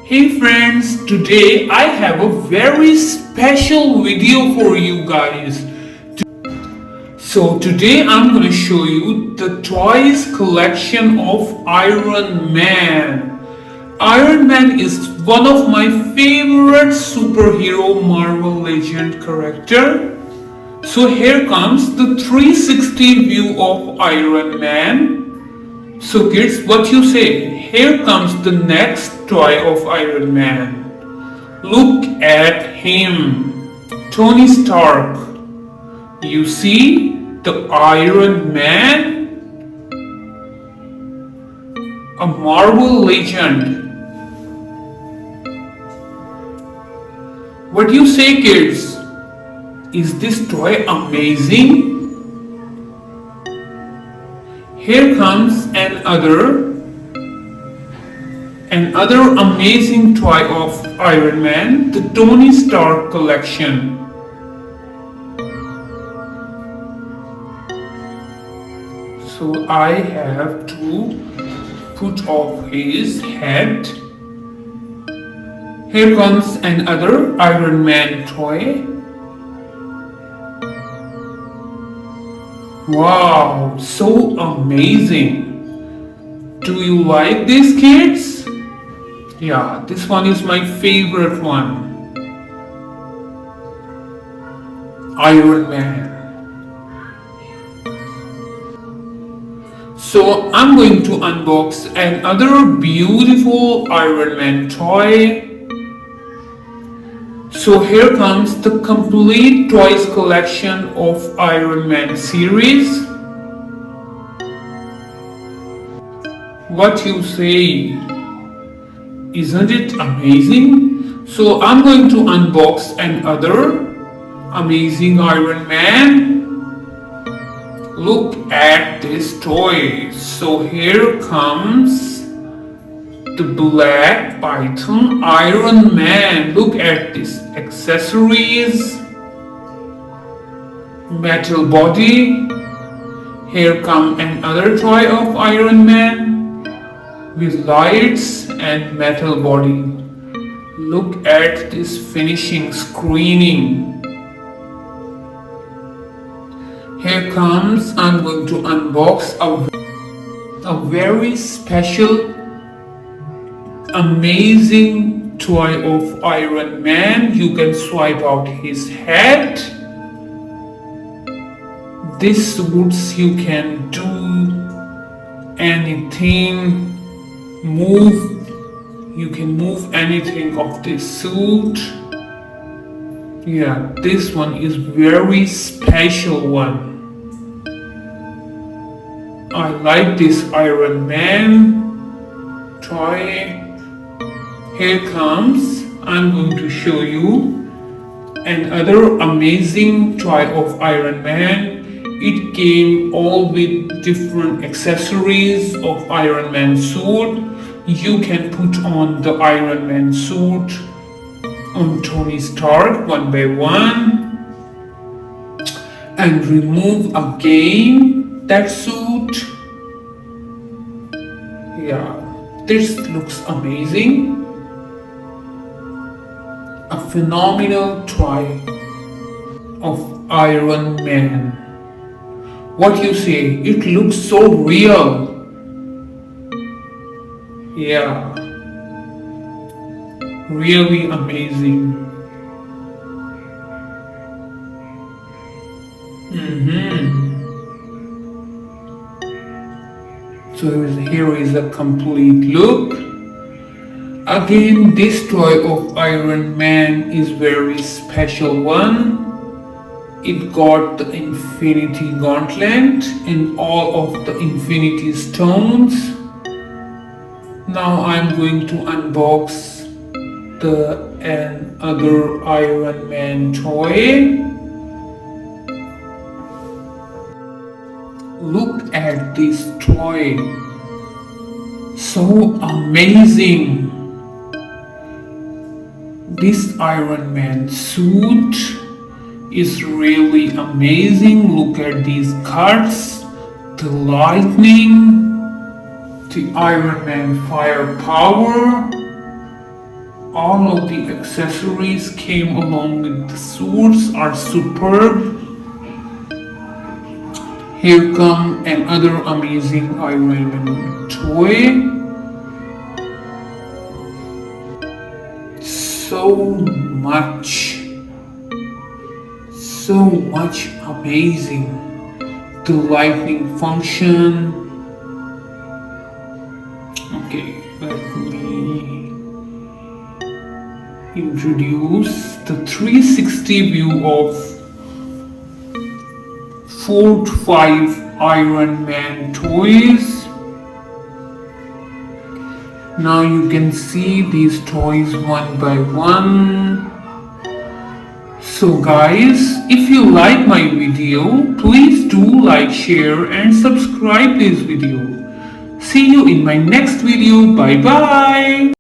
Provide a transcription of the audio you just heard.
Hey friends, today I have a very special video for you guys. So today I'm going to show you the toys collection of Iron Man. Iron Man is one of my favorite superhero Marvel Legend character. So here comes the 360 view of Iron Man. So kids, what you say? Here comes the next toy of Iron Man. Look at him. Tony Stark. You see the Iron Man? A Marvel legend. What do you say, kids? Is this toy amazing? Here comes another amazing toy of Iron Man, the Tony Stark collection. So I have to put off his head. Here comes another Iron Man toy. Wow, so amazing. Do you like this, kids? Yeah, this one is my favorite one. Iron Man. So I'm going to unbox another beautiful Iron Man toy. So here comes the complete toys collection of Iron Man series. What you say? Isn't it amazing? So I'm going to unbox another amazing Iron Man. Look at this toy. So here comes the Black Python Iron Man. Look at this accessories, metal body. Here come another toy of Iron Man with lights and metal body. Look at this finishing screening. Here comes, I'm going to unbox a very special amazing toy of Iron Man. You can swipe out his head. This suits you can do anything, you can move anything of this suit. Yeah, this one is very special one. I like this Iron Man toy. Here comes, I'm going to show you another amazing toy of Iron Man. It came all with different accessories of Iron Man suit. You can put on the Iron Man suit on Tony Stark one by one and remove again that suit. Yeah, this looks amazing. A phenomenal toy of Iron Man. What you say? It looks so real. Yeah, really amazing. So here is a complete look. Again, this toy of Iron Man is very special one. It got the Infinity Gauntlet and all of the Infinity Stones. Now I'm going to unbox another Iron Man toy. Look at this toy. So amazing. This Iron Man suit is really amazing. Look at these cuts, the lightning, the Iron Man firepower. all of the accessories came along with the suits are superb. Here come another amazing Iron Man toy. So much amazing. The lightning function. Okay, let me introduce the 360 view of 4 to 5 Iron Man toys. Now you can see these toys one by one. So guys, if you like my video, please do like, share and subscribe this video. See you in my next video. Bye bye.